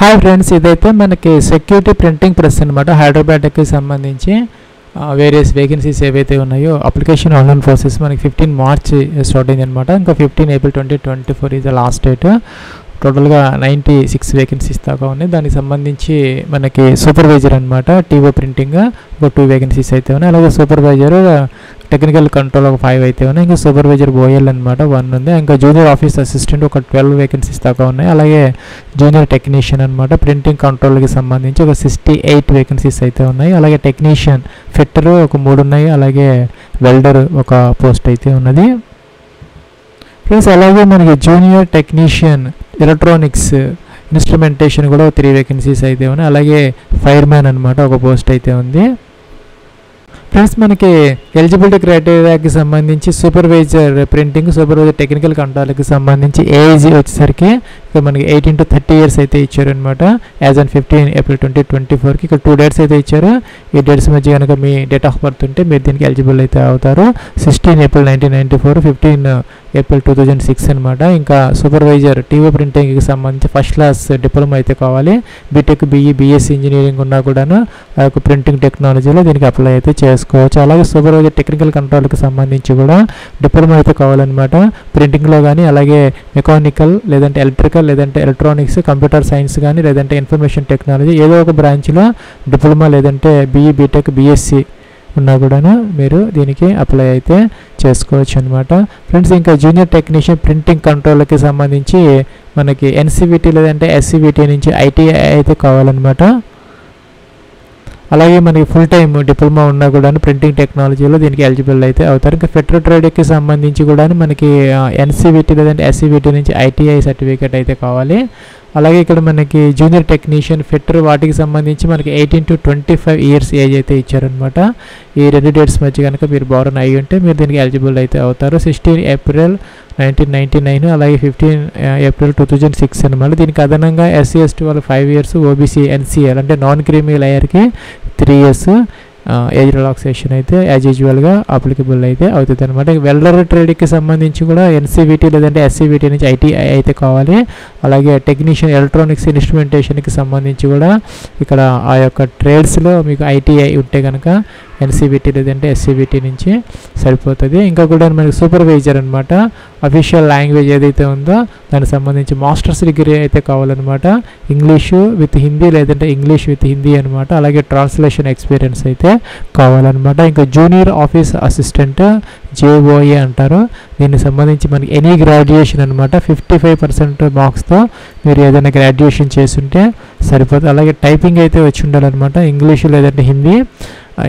Hi friends, ఇదైతే మనకి security printing press అనమాట. హైదరాబాద్కి సంబంధించి వేరియస్ వేకెన్సీస్ ఏవైతే ఉన్నాయో అప్లికేషన్ ఆన్లైన్ ప్రాసెస్ మనకి 15 మార్చ్ స్టార్ట్ అయింది అనమాట. ఇంకా 15 April 2024 is the last date. టోటల్గా 96 వేకెన్సీస్ దాకా ఉన్నాయి. దానికి సంబంధించి మనకి సూపర్వైజర్ అనమాట టీఓ ప్రింటింగ్ ఒక 2 వేకెన్సీస్ అయితే ఉన్నాయి. అలాగే సూపర్వైజర్ టెక్నికల్ కంట్రోల్ ఒక 5 అయితే ఉన్నాయి. ఇంకా సూపర్వైజర్ ఓఎల్ అనమాట 1 ఉంది. ఇంకా జూనియర్ ఆఫీస్ అసిస్టెంట్ ఒక 12 వేకెన్సీస్ దాకా ఉన్నాయి. అలాగే జూనియర్ టెక్నీషియన్ అనమాట ప్రింటింగ్ కంట్రోల్కి సంబంధించి ఒక 68 వేకెన్సీస్ అయితే ఉన్నాయి. అలాగే టెక్నీషియన్ ఫిట్టర్ ఒక 3 ఉన్నాయి. అలాగే వెల్డర్ ఒక పోస్ట్ అయితే ఉన్నది ఫ్రెండ్స్. అలాగే మనకి జూనియర్ టెక్నీషియన్ ఎలక్ట్రానిక్స్ ఇన్స్ట్రుమెంటేషన్ కూడా 3 వేకెన్సీస్ అయితే ఉన్నాయి. అలాగే ఫైర్ మ్యాన్ అనమాట ఒక పోస్ట్ అయితే ఉంది ఫ్రెండ్స్. మనకి ఎలిజిబిలిటీ క్రైటీరియాకి సంబంధించి సూపర్వైజర్ ప్రింటింగ్, సూపర్వైజర్ టెక్నికల్ కంట్రోల్కి సంబంధించి ఏజ్ వచ్చేసరికి ఇక్కడ మనకి 18 to 30 years అయితే ఇచ్చారు అనమాట. యాజ్ ఆన్ 15 ఏప్రిల్ 2024కి ఇక్కడ 2 డేట్స్ అయితే ఇచ్చారు. ఈ డేట్స్ మధ్య కనుక మీ డేట్ ఆఫ్ బర్త్ ఉంటే మీరు దీనికి ఎలిజిబుల్ అయితే అవుతారు. 16 ఏప్రిల్ 1994, 15 ఏప్రిల్ 2006 అనమాట. ఇంకా సూపర్వైజర్ టీవీ ప్రింటింగ్కి సంబంధించి ఫస్ట్ క్లాస్ డిప్లొమా అయితే కావాలి. బీటెక్, బీఈ, బీఎస్సీ ఇంజనీరింగ్ ఉన్నా కూడాను ఆ యొక్క ప్రింటింగ్ టెక్నాలజీలో దీనికి అప్లై అయితే చేసుకోవచ్చు. అలాగే సూపర్వైజర్ టెక్నికల్ కంట్రోల్కి సంబంధించి కూడా డిప్లొమా అయితే కావాలన్నమాట ప్రింటింగ్లో కానీ, అలాగే మెకానికల్ లేదంటే ఎలక్ట్రికల్ లేదంటే ఎలక్ట్రానిక్స్, కంప్యూటర్ సైన్స్ కానీ లేదంటే ఇన్ఫర్మేషన్ టెక్నాలజీ ఏదో ఒక బ్రాంచ్లో డిప్లొమా లేదంటే బీఈ, బీటెక్, బీఎస్సీ ఉన్నా కూడాను మీరు దీనికి అప్లై అయితే చేసుకోవచ్చు అనమాట ఫ్రెండ్స్. ఇంకా జూనియర్ టెక్నీషియన్ ప్రింటింగ్ కంట్రోల్కి సంబంధించి మనకి ఎన్సీవీటీ లేదంటే ఎస్సీవీటీ నుంచి ఐటీఐ అయితే కావాలన్నమాట. అలాగే మనకి ఫుల్ టైమ్ డిప్లొమా ఉన్నా కూడా ప్రింటింగ్ టెక్నాలజీలో దీనికి ఎలిజిబుల్ అయితే అవుతారు. ఇంకా ఫెడరల్ ట్రేడ్కి సంబంధించి కూడా మనకి ఎన్సీవీటీ లేదంటే ఎస్సీవీటీ నుంచి ఐటీఐ సర్టిఫికేట్ అయితే కావాలి. అలాగే ఇక్కడ మనకి జూనియర్ టెక్నీషియన్ ఫిట్టర్ వాటికి సంబంధించి మనకి 18 to 25 years ఏజ్ అయితే ఇచ్చారనమాట. ఈ 2 డేట్స్ మధ్య కనుక మీరు బోర్న్ అయ్యి ఉంటే మీరు దీనికి ఎలిజిబుల్ అయితే అవుతారు. 16 ఏప్రిల్ 1999 అలాగే 15 ఏప్రిల్ 2006 అనమాట. దీనికి అదనంగా ఎస్సీ ఎస్టీ వాళ్ళు 5 years, ఓబీసీ ఎన్సీఎల్ అంటే నాన్ క్రీమీ లేయర్కి 3 years ఏజ్ రిలాక్సేషన్ అయితే యాజ్ యూజువల్గా అప్లికబుల్ అయితే అవుతుంది అనమాట. వెల్డర్ ట్రేడ్కి సంబంధించి కూడా ఎన్సీవీటీ లేదంటే ఎస్సీవీటీ నుంచి ఐటీఐ అయితే కావాలి. అలాగే టెక్నీషియన్ ఎలక్ట్రానిక్స్ ఇన్స్ట్రుమెంటేషన్కి సంబంధించి కూడా ఇక్కడ ఆ యొక్క ట్రేడ్స్లో మీకు ఐటీఐ ఉంటే కనుక ఎన్సీవీటీ లేదంటే ఎస్సీవీటీ నుంచి సరిపోతుంది. ఇంకా కూడా మనకి సూపర్వైజర్ అనమాట అఫీషియల్ లాంగ్వేజ్ ఏదైతే ఉందో దానికి సంబంధించి మాస్టర్స్ డిగ్రీ అయితే కావాలన్నమాట. ఇంగ్లీషు విత్ హిందీ లేదంటే ఇంగ్లీష్ విత్ హిందీ అనమాట. అలాగే ట్రాన్స్లేషన్ ఎక్స్పీరియన్స్ అయితే కావాలన్నమాట. ఇంకా జూనియర్ ఆఫీస్ అసిస్టెంట్ జేఓఏ అంటారు. దీనికి సంబంధించి మనకి ఎనీ గ్రాడ్యుయేషన్ అనమాట 55% మార్క్స్తో మీరు ఏదైనా గ్రాడ్యుయేషన్ చేస్తుంటే సరిపోతుంది. అలాగే టైపింగ్ అయితే వచ్చి ఉండాలన్నమాట. ఇంగ్లీషు లేదంటే హిందీ.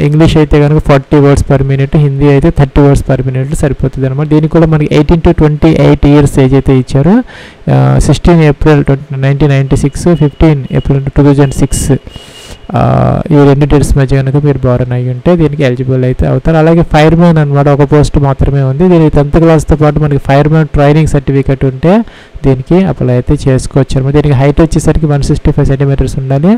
ఇంగ్లీష్ అయితే కనుక 40 words per minute, హిందీ అయితే 30 words per minute సరిపోతుంది అనమాట. దీనికి కూడా మనకి 18 to 28 years ఏజ్ అయితే ఇచ్చారు. 16 ఏప్రిల్ 1996, 15 ఏప్రిల్ 2006 ఈ 2 డేట్స్ మధ్య కనుక మీరు బోర్న్ అయ్యి ఉంటే దీనికి ఎలిజిబుల్ అయితే అవుతారు. అలాగే ఫైర్ మ్యాన్ అనమాట ఒక పోస్ట్ మాత్రమే ఉంది. దీనికి 10th క్లాస్తో పాటు మనకి ఫైర్ మ్యాన్ ట్రైనింగ్ సర్టిఫికేట్ ఉంటే దీనికి అప్లై అయితే చేసుకోవచ్చు అనమాట. దీనికి హైట్ వచ్చేసరికి 165 centimeters ఉండాలి.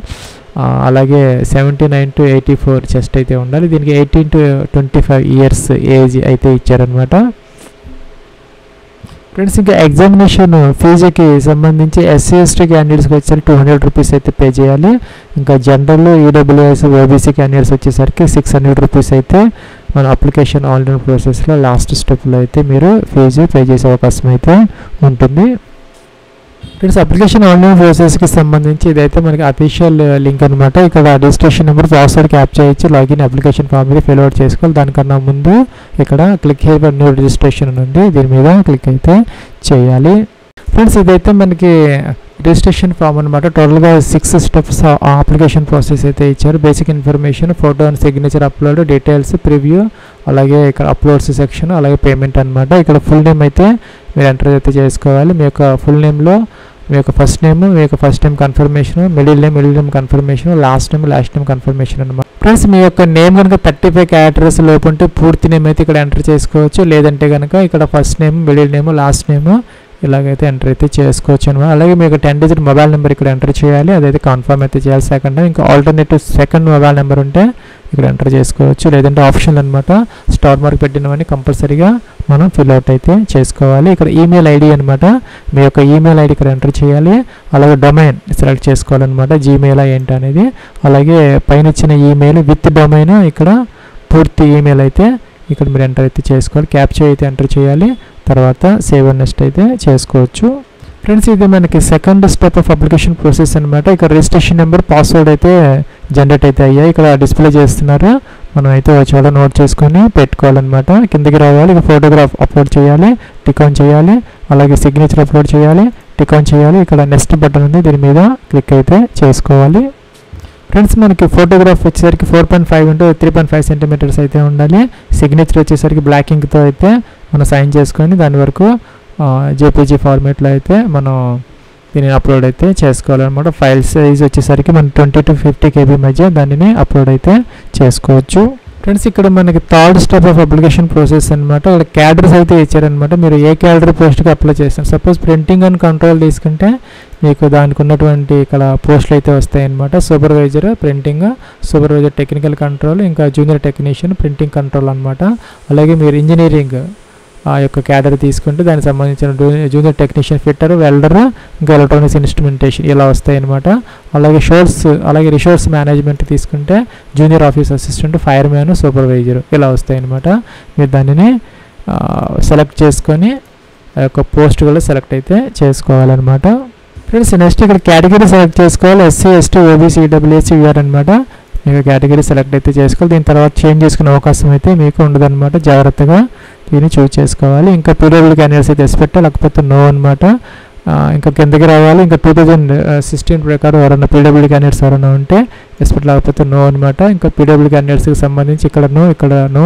అలాగే 79 to 84 చెస్ట్ అయితే ఉండాలి. దీనికి 18 to 25 years ఏజ్ అయితే ఇచ్చారనమాట ఫ్రెండ్స్. ఇంకా ఎగ్జామినేషన్ ఫీజుకి సంబంధించి ఎస్సీ ఎస్టీ క్యాండిడేట్స్కి వచ్చేసరికి 200 rupees అయితే పే చేయాలి. ఇంకా జనరల్, ఈడబ్ల్యూఎస్, ఓబీసీ క్యాండిడేట్స్ వచ్చేసరికి 600 rupees అయితే మన అప్లికేషన్ ఆన్లైన్ ప్రాసెస్లో లాస్ట్ స్టెప్లో అయితే మీరు ఫీజు పే చేసే అవకాశం అయితే ఉంటుంది ఫ్రెండ్స్. అప్లికేషన్ ఆన్లైన్ ప్రాసెస్కి సంబంధించి ఇదైతే మనకి అఫీషియల్ లింక్ అనమాట. ఇక్కడ రిజిస్ట్రేషన్ నెంబర్, పాస్వర్డ్ క్యాప్చర్ ఇచ్చి లాగిన్ అప్లికేషన్ ఫామ్ మీద ఫిల్ అవుట్ చేసుకోవాలి. దానికన్నా ముందు ఇక్కడ click here for new registration ఉంది, దీని మీద క్లిక్ అయితే చేయాలి ఫ్రెండ్స్. ఇదైతే మనకి రిజిస్ట్రేషన్ ఫామ్ అనమాట. టోటల్గా 6 steps అప్లికేషన్ ప్రాసెస్ అయితే ఇచ్చారు. Basic information, photo and signature upload, details, preview, అలాగే ఇక్కడ అప్లోడ్స్ సెక్షన్, అలాగే పేమెంట్ అనమాట. ఇక్కడ ఫుల్ నేమ్ అయితే మీరు ఎంటర్ అయితే చేసుకోవాలి. మీ యొక్క ఫుల్ నేమ్లో మీ యొక్క ఫస్ట్ నేమ్, మీ యొక్క first name confirmation, middle name confirmation, last name confirmation అనమాట ఫ్రెండ్స్. మీ యొక్క నేమ్ కనుక 35 characters లోపు ఉంటే పూర్తి నేమ్ అయితే ఇక్కడ ఎంటర్ చేసుకోవచ్చు. లేదంటే కనుక ఇక్కడ first name, middle name, last name ఇలాగైతే ఎంటర్ అయితే చేసుకోవచ్చు అనమాట. అలాగే మీకు 10-digit మొబైల్ నెంబర్ ఇక్కడ ఎంటర్ చేయాలి. అదైతే కన్ఫర్మ్ అయితే చేయాలి సెకండ్. ఇంకా ఆల్టర్నేటివ్ సెకండ్ మొబైల్ నెంబర్ ఉంటే ఇక్కడ ఎంటర్ చేసుకోవచ్చు. లేదంటే ఆప్షన్ అనమాట, స్టార్ మార్క్ పెట్టినవన్నీ కంపల్సరీగా మనం ఫిల్అవుట్ అయితే చేసుకోవాలి. ఇక్కడ ఈమెయిల్ ఐడి అనమాట, మీ యొక్క ఈమెయిల్ ఐడి ఇక్కడ ఎంటర్ చేయాలి. అలాగే డొమైన్ సెలెక్ట్ చేసుకోవాలన్నమాట, జీమెయిల్ ఏంటి అనేది. అలాగే పైన ఇచ్చిన ఈమెయిల్ విత్ డొమైన్, ఇక్కడ పూర్తి ఈమెయిల్ అయితే ఇక్కడ మీరు ఎంటర్ అయితే చేసుకోవాలి. క్యాప్చర్ అయితే ఎంటర్ చేయాలి. తర్వాత సేవ్ అండ్ నెక్స్ట్ అయితే చేసుకోవచ్చు. ఫ్రెండ్స్, ఇది మనకి second step of application process అనమాట. ఇక్కడ రిజిస్ట్రేషన్ నెంబర్, పాస్వర్డ్ అయితే జనరేట్ అయితే అయ్యాయి, ఇక్కడ డిస్ప్లే చేస్తున్నారు. మనం అయితే చోట నోట్ చేసుకొని పెట్టుకోవాలన్నమాట. కిందకి రావాలి, ఇక ఫోటోగ్రాఫ్ అప్లోడ్ చేయాలి, టిక్ ఆన్ చేయాలి. అలాగే సిగ్నేచర్ అప్లోడ్ చేయాలి, టిక్ ఆన్ చేయాలి. ఇక్కడ నెక్స్ట్ బటన్ ఉంది, దీని మీద క్లిక్ అయితే చేసుకోవాలి. ఫ్రెండ్స్, మనకి ఫోటోగ్రాఫ్ వచ్చేసరికి 4.5 × 3.5 సెంటీమీటర్స్ అయితే ఉండాలి. సిగ్నేచర్ వచ్చేసరికి బ్లాక్ ఇంక్తో అయితే మనం సైన్ చేసుకొని దాని వరకు జేపీజీ ఫార్మేట్లో అయితే మనం దీనిని అప్లోడ్ అయితే చేసుకోవాలన్నమాట. ఫైల్ సైజ్ వచ్చేసరికి మనం 20 to 50 KB మధ్య దానిని అప్లోడ్ అయితే చేసుకోవచ్చు. ఫ్రెండ్స్, ఇక్కడ మనకి third step of application process అనమాట. ఇక్కడ క్యాడర్స్ అయితే ఇచ్చారనమాట. మీరు ఏ క్యాడర్ పోస్ట్కి అప్లై చేస్తారు. సపోజ్ ప్రింటింగ్ అండ్ కంట్రోల్ తీసుకుంటే మీకు దానికి ఉన్నటువంటి ఇక్కడ పోస్టులు అయితే వస్తాయి అనమాట. Supervisor printing, supervisor technical control, ఇంకా జూనియర్ టెక్నీషియన్ ప్రింటింగ్ కంట్రోల్ అనమాట. అలాగే మీరు ఇంజనీరింగ్ ఆ యొక్క క్యాడర్ తీసుకుంటే దానికి సంబంధించిన జూనియర్ టెక్నీషియన్, ఫిట్టర్, వెల్డర్, ఇంకా ఎలక్ట్రానిక్స్ ఇన్స్ట్రుమెంటేషన్ ఇలా వస్తాయి అనమాట. అలాగే అలాగే రిసోర్స్ మేనేజ్మెంట్ తీసుకుంటే junior office assistant, fire man, supervisor ఇలా వస్తాయి అనమాట. మీరు దానిని సెలెక్ట్ చేసుకొని ఆ యొక్క పోస్ట్ కూడా సెలెక్ట్ అయితే చేసుకోవాలన్నమాట. ఫ్రెండ్స్, నెక్స్ట్ ఇక్కడ కేటగిరీ సెలెక్ట్ చేసుకోవాలి. SC, ST, OBC, EWS, UR అనమాట. మీకు కేటగిరీ సెలెక్ట్ అయితే చేసుకోవాలి. దీని తర్వాత చేంజ్ చేసుకునే అవకాశం అయితే మీకు ఉండదన్నమాట. జాగ్రత్తగా దీన్ని చూస్ చేసుకోవాలి. ఇంకా PWD క్యాండిడేట్స్ అయితే ఎస్ పెట్టాలి, లేకపోతే నో అనమాట. ఇంకా కిందకి రావాలి. ఇంకా 2016 ప్రకారం ఎవరైనా PWD క్యాండిడేట్స్ ఎవరైనా ఉంటే ఎస్ పెట్టాలి, లేకపోతే నో అనమాట. ఇంకా PWD క్యాండిడేట్స్కి సంబంధించి ఇక్కడ నో,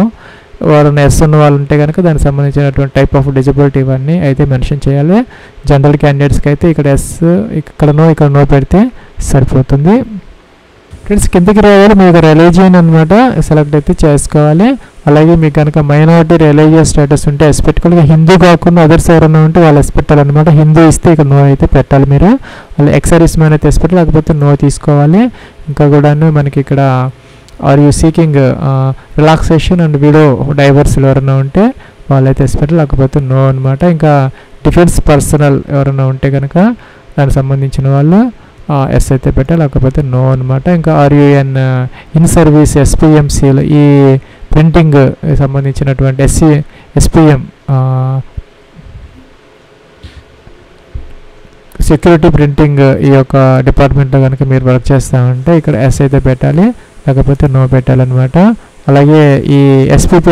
ఎవరైనా ఎస్ ఉన్న వాళ్ళు ఉంటే కనుక దానికి సంబంధించినటువంటి టైప్ ఆఫ్ డిజబిలిటీ ఇవన్నీ అయితే మెన్షన్ చేయాలి. జనరల్ క్యాండిడేట్స్కి అయితే ఇక్కడ ఎస్, ఇక్కడ నో పెడితే సరిపోతుంది. ఫ్రెండ్స్, కిందకి రావాలి. మీకు రిలీజియన్ అనమాట సెలెక్ట్ అయితే చేసుకోవాలి. అలాగే మీకు కనుక మైనారిటీ రిలీజియస్ స్టేటస్ ఉంటే ఎస్ పెట్టుకోవాలి. హిందూ కాకుండా అదర్స్ ఎవరైనా ఉంటే వాళ్ళు ఎస్ పెట్టాలన్నమాట. హిందూ ఇస్తే ఇక నో అయితే పెట్టాలి మీరు. అలా ఎక్సర్వీస్ మ్యాన్ అయితే ఎస్ పెట్టాలి, లేకపోతే నో తీసుకోవాలి. ఇంకా కూడా మనకి ఇక్కడ are you seeking relaxation and widow divorce ఎవరైనా ఉంటే వాళ్ళైతే ఎస్ పెట్టాలి, లేకపోతే నో అనమాట. ఇంకా డిఫెన్స్ పర్సనల్ ఎవరైనా ఉంటే కనుక దానికి సంబంధించిన వాళ్ళు ఎస్ అయితే పెట్టాలి, లేకపోతే నో అనమాట. ఇంకా RUN ఇన్ సర్వీస్ SPMCలు ఈ ప్రింటింగ్ సంబంధించినటువంటి SPM సెక్యూరిటీ ప్రింటింగ్ ఈ యొక్క డిపార్ట్మెంట్లో కనుక మీరు వర్క్ చేస్తామంటే ఇక్కడ ఎస్ అయితే పెట్టాలి, లేకపోతే నో పెట్టాలన్నమాట. అలాగే ఈ SPP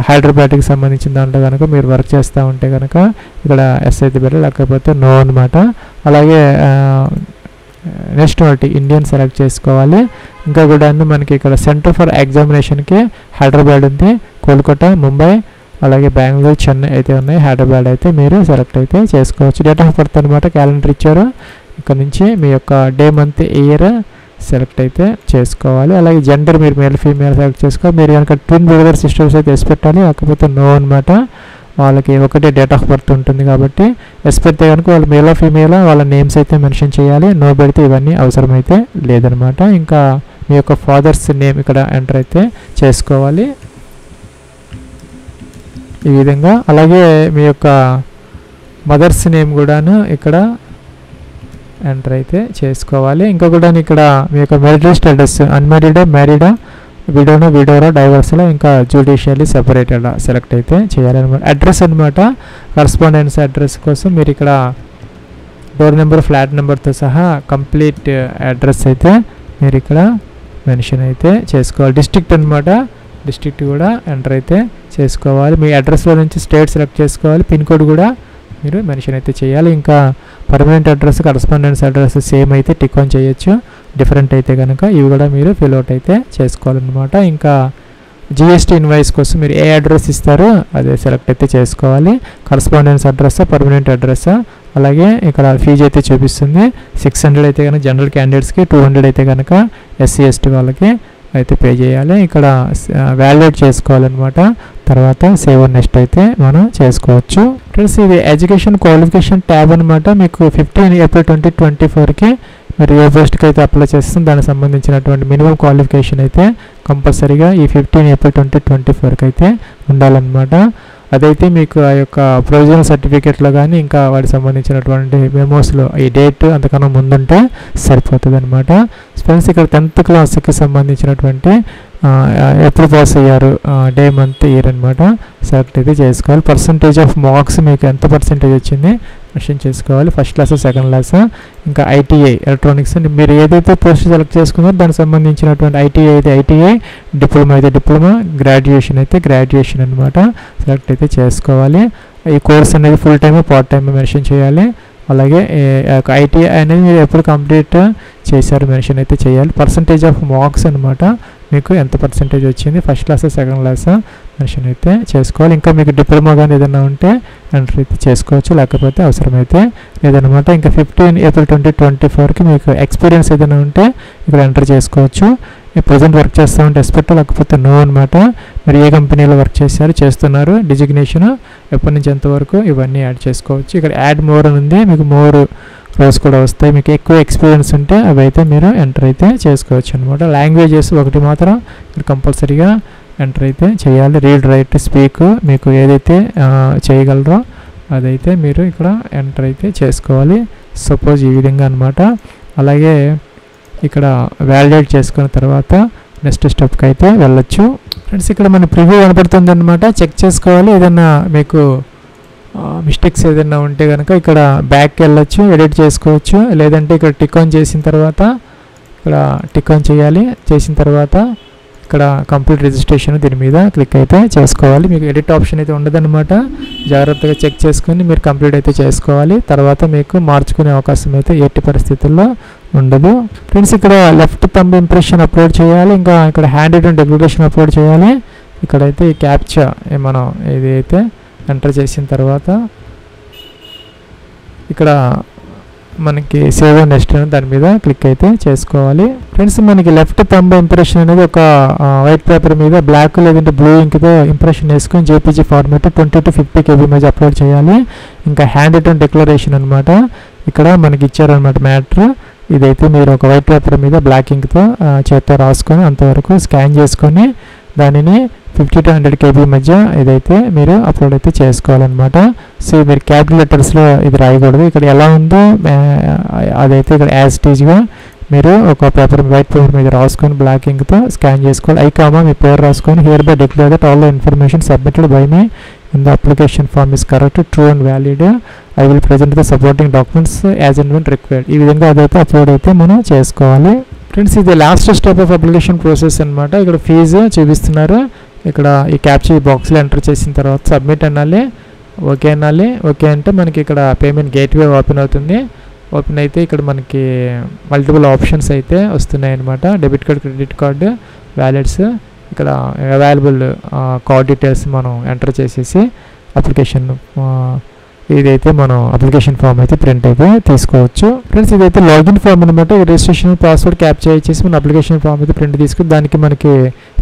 హైదరాబాద్కి సంబంధించిన దాంట్లో కనుక మీరు వర్క్ చేస్తూ ఉంటే కనుక ఇక్కడ ఎస్ అయితే పెట్టాలి, లేకపోతే నో అనమాట. అలాగే నేషనాలిటీ ఇండియన్ సెలెక్ట్ చేసుకోవాలి. ఇంకా కూడా మనకి ఇక్కడ సెంటర్ ఫర్ ఎగ్జామినేషన్కి హైదరాబాద్ ఉంది, కోల్కతా, ముంబై, అలాగే బెంగళూరు, చెన్నై అయితే ఉన్నాయి. హైదరాబాద్ అయితే మీరు సెలెక్ట్ అయితే చేసుకోవచ్చు. డేట్ ఆఫ్ బర్త్ అనమాట, క్యాలెండర్ ఇచ్చారు. ఇక్కడ నుంచి మీ యొక్క డే, మంత్, ఇయర్ సెలెక్ట్ అయితే చేసుకోవాలి. అలాగే జెండర్ మీరు మేల్ ఫీమేల్ సెలెక్ట్ చేసుకోవాలి. మీరు కనుక ట్విన్ బ్రదర్ సిస్టర్స్ అయితే ఎస్ పెట్టాలి, లేకపోతే నో అనమాట. వాళ్ళకి ఒకటే డేట్ ఆఫ్ బర్త్ ఉంటుంది కాబట్టి ఎస్ పెడితే కనుక వాళ్ళు మేలా ఫీమేలా వాళ్ళ నేమ్స్ అయితే మెన్షన్ చేయాలి. నో పెడితే ఇవన్నీ అవసరమైతే లేదనమాట. ఇంకా మీ యొక్క ఫాదర్స్ నేమ్ ఇక్కడ ఎంటర్ అయితే చేసుకోవాలి ఈ విధంగా. అలాగే మీ యొక్క మదర్స్ నేమ్ కూడాను ఇక్కడ ఎంటర్ అయితే చేసుకోవాలి. ఇంకా కూడా ఇక్కడ మీ యొక్క మ్యారిటల్ స్టేటస్ అన్మ్యారీడా, మ్యారీడా, విడోరా, డైవర్స్లో, ఇంకా జ్యుడిషియల్లీ సెపరేటెడ్ సెలెక్ట్ అయితే చేయాలన్నమాట. అడ్రస్ అనమాట, కరస్పాండెన్స్ అడ్రస్ కోసం మీరు ఇక్కడ డోర్ నెంబర్, ఫ్లాట్ నెంబర్తో సహా కంప్లీట్ అడ్రస్ అయితే మీరు ఇక్కడ మెన్షన్ అయితే చేసుకోవాలి. డిస్ట్రిక్ట్ అనమాట, డిస్ట్రిక్ట్ కూడా ఎంటర్ అయితే చేసుకోవాలి. మీ అడ్రస్లో నుంచి స్టేట్ సెలెక్ట్ చేసుకోవాలి. పిన్ కోడ్ కూడా మీరు మెన్షన్ అయితే చేయాలి. ఇంకా permanent address, correspondence address same అయితే టిక్ ఆన్ చేయొచ్చు. డిఫరెంట్ అయితే కనుక ఇవి కూడా మీరు ఫిల్అవుట్ అయితే చేసుకోవాలన్నమాట. ఇంకా GST ఇన్వాయిస్ కోసం మీరు ఏ అడ్రస్ ఇస్తారో అదే సెలెక్ట్ అయితే చేసుకోవాలి. Correspondence address, permanent address. అలాగే ఇక్కడ ఫీజు అయితే చూపిస్తుంది 600 అయితే కనుక జనరల్ క్యాండిడేట్స్కి, 200 అయితే కనుక SC ST వాళ్ళకి అయితే పే చేయాలి. ఇక్కడ వ్యాలిడేట్ చేసుకోవాలన్నమాట. తర్వాత సేవ్ నెక్స్ట్ అయితే మనం చేసుకోవచ్చు. ఫ్రెండ్స్, ఇది ఎడ్యుకేషన్ క్వాలిఫికేషన్ ట్యాబ్ అనమాట. మీకు 15 ఏప్రిల్ 2024కి మీరు ఏ పోస్ట్కి అయితే అప్లై చేస్తుంది దానికి సంబంధించినటువంటి మినిమం క్వాలిఫికేషన్ అయితే కంపల్సరీగా ఈ 15 ఏప్రిల్ 2024 అయితే ఉండాలన్నమాట. అదైతే మీకు ఆ యొక్క ప్రొవిజనల్ సర్టిఫికేట్లో కానీ ఇంకా వాటికి సంబంధించినటువంటి మెమోస్లో ఈ డేట్ అంతకన్నా ముందుంటే సరిపోతుంది అనమాట. ఫ్రెండ్స్ ఇక్కడ 10th క్లాస్కి సంబంధించినటువంటి ఎప్పుడు పాస్ అయ్యారు డే మంత్ ఇయర్ అనమాట సెలెక్ట్ అయితే చేసుకోవాలి. పర్సంటేజ్ ఆఫ్ మార్క్స్ మీకు ఎంత పర్సంటేజ్ వచ్చింది మెన్షన్ చేసుకోవాలి. ఫస్ట్ క్లాస్, సెకండ్ క్లాస్, ఇంకా ఐటీఐ ఎలక్ట్రానిక్స్ మీరు ఏదైతే పోస్ట్ సెలెక్ట్ చేసుకున్నారో దానికి సంబంధించినటువంటి ఐటీఐ అయితే ఐటీఐ, డిప్లొమా అయితే డిప్లొమా, గ్రాడ్యుయేషన్ అయితే గ్రాడ్యుయేషన్ అనమాట సెలెక్ట్ అయితే చేసుకోవాలి. ఈ కోర్స్ అనేది full time part time mention చేయాలి. అలాగే ఐటీఐ అనేది మీరు ఎప్పుడు కంప్లీట్ చేశారు మెన్షన్ అయితే చేయాలి. పర్సంటేజ్ ఆఫ్ మార్క్స్ అనమాట మీకు ఎంత పర్సంటేజ్ వచ్చింది first class, second class mention అయితే చేసుకోవాలి. ఇంకా మీకు డిప్లొమా కానీ ఏదైనా ఉంటే ఎంటర్ అయితే చేసుకోవచ్చు, లేకపోతే అవసరమైతే లేదనమాట. ఇంకా 15 ఏప్రిల్ 2024కి మీకు ఎక్స్పీరియన్స్ ఏదైనా ఉంటే ఇక్కడ ఎంటర్ చేసుకోవచ్చు. ప్రజెంట్ వర్క్ చేస్తూ ఉంటే ఎస్పెక్ట్, లేకపోతే నో అనమాట. మీరు ఏ కంపెనీలో వర్క్ చేస్తున్నారు, డిజిగ్నేషన్ ఎప్పటి నుంచి ఎంతవరకు ఇవన్నీ యాడ్ చేసుకోవచ్చు. ఇక్కడ యాడ్ మోర్ అని ఉంది, మీకు మోర్ రోస్ కూడా వస్తాయి. మీకు ఎక్కువ ఎక్స్పీరియన్స్ ఉంటే అవి అయితే మీరు ఎంటర్ అయితే చేసుకోవచ్చు అనమాట. లాంగ్వేజెస్ ఒకటి మాత్రం ఇక్కడ కంపల్సరీగా ఎంటర్ అయితే చేయాలి. రీడ్, రైట్, స్పీక్ మీకు ఏదైతే చేయగలరో అదైతే మీరు ఇక్కడ ఎంటర్ అయితే చేసుకోవాలి. సపోజ్ ఈ విధంగా అనమాట. అలాగే ఇక్కడ వ్యాలిడేట్ చేసుకున్న తర్వాత నెక్స్ట్ స్టెప్కి అయితే వెళ్ళొచ్చు. ఫ్రెండ్స్ ఇక్కడ మన ప్రివ్యూ కనపడుతుంది అనమాట, చెక్ చేసుకోవాలి. ఏదైనా మీకు మిస్టేక్స్ ఏదైనా ఉంటే కనుక ఇక్కడ బ్యాక్కి వెళ్ళొచ్చు, ఎడిట్ చేసుకోవచ్చు. లేదంటే ఇక్కడ టిక్ ఆన్ చేసిన తర్వాత ఇక్కడ టిక్ ఆన్ చేయాలి. చేసిన తర్వాత ఇక్కడ కంప్లీట్ రిజిస్ట్రేషన్ దీని మీద క్లిక్ అయితే చేసుకోవాలి. మీకు ఎడిట్ ఆప్షన్ అయితే ఉండదన్నమాట. జాగ్రత్తగా చెక్ చేసుకుని మీరు కంప్లీట్ అయితే చేసుకోవాలి. తర్వాత మీకు మార్చుకునే అవకాశం అయితే ఎట్టి పరిస్థితుల్లో ఉండదు. ఫ్రెండ్స్ ఇక్కడ లెఫ్ట్ థంబ్ ఇంప్రెషన్ అప్లోడ్ చేయాలి. ఇంకా ఇక్కడ హ్యాండ్ రిటన్ డిక్లరేషన్ అప్లోడ్ చేయాలి. ఇక్కడైతే ఈ క్యాప్చా మనం ఇది అయితే ఎంటర్ చేసిన తర్వాత ఇక్కడ మనకి సేవ్ అండ్ నెక్స్ట్ దాని మీద క్లిక్ అయితే చేసుకోవాలి. ఫ్రెండ్స్ మనకి లెఫ్ట్ థంబ్ ఇంప్రెషన్ అనేది ఒక వైట్ పేపర్ మీద బ్లాక్ లేదంటే బ్లూ ఇంక్తో ఇంప్రెషన్ వేసుకొని JPG format 20 to 50 KB image upload చేయాలి. ఇంకా హ్యాండ్ రిటన్ డిక్లరేషన్ అనమాట. ఇక్కడ మనకి ఇచ్చారనమాట మ్యాటర్. ఇదైతే మీరు ఒక వైట్ పేపర్ మీద బ్లాక్ ఇంక్తో చేత్తో రాసుకొని అంతవరకు స్కాన్ చేసుకొని దానిని 50 to 100 KB మధ్య ఇదైతే మీరు అప్లోడ్ అయితే చేసుకోవాలన్నమాట. సో మీరు క్యాపిటల్ లెటర్స్లో ఇది రాయకూడదు. ఇక్కడ ఎలా ఉందో అదైతే ఇక్కడ యాజ్ టీజ్గా మీరు ఒక పేపర్ వైట్ పేపర్ మీద రాసుకొని బ్లాక్ ఇంక్తో స్కాన్ చేసుకోవాలి. ఐకామా మీ పేరు రాసుకొని hereby declare that all the information submitted by me in the application form is correct, true and valid. I will present the supporting documents as and when required. ఈ విధంగా అదైతే upload అయితే మనం చేసుకోవాలి. ఫ్రెండ్స్ ఇది last step of application process అనమాట. ఇక్కడ fee చూపిస్తున్నారు. ఇక్కడ ఈ క్యాప్చర్ బాక్స్లో ఎంటర్ చేసిన తర్వాత సబ్మిట్ అనాలి, ఓకే అనాలి. ఓకే అంటే మనకి ఇక్కడ పేమెంట్ గేట్వే ఓపెన్ అవుతుంది. ఓపెన్ అయితే ఇక్కడ మనకి మల్టిపుల్ ఆప్షన్స్ అయితే వస్తున్నాయి అనమాట. Debit card, credit card, wallets, ఇక్కడ అవైలబుల్ కార్డ్ డీటెయిల్స్ మనం ఎంటర్ చేసేసి అప్లికేషన్ ఇదైతే మనం అప్లికేషన్ ఫామ్ అయితే ప్రింట్ అయితే తీసుకోవచ్చు. ఫ్రెండ్స్ ఇదైతే లాగిన్ ఫామ్ అనమాట. రిజిస్ట్రేషన్ పాస్వర్డ్ క్యాప్చర్ చేసి మన అప్లికేషన్ ఫామ్ అయితే ప్రింట్ తీసుకుని దానికి మనకి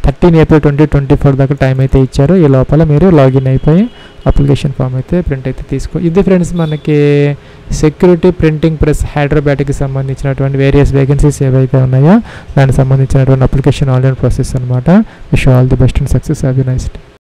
13 ఏప్రిల్ 2024 దాకా టైం అయితే ఇచ్చారు. ఈ లోపల మీరు లాగిన్ అయిపోయి అప్లికేషన్ ఫామ్ అయితే ప్రింట్ అయితే ఇది ఫ్రెండ్స్ మనకి సెక్యూరిటీ ప్రింటింగ్ ప్రెస్ హైదరాబాద్కి సంబంధించినటువంటి వేరియస్ వేకెన్సీస్ ఏవైతే ఉన్నాయో దానికి సంబంధించినటువంటి అప్లికేషన్ ఆన్లైన్ ప్రాసెస్ అనమాట. Wish all the best and success. Have a nice day.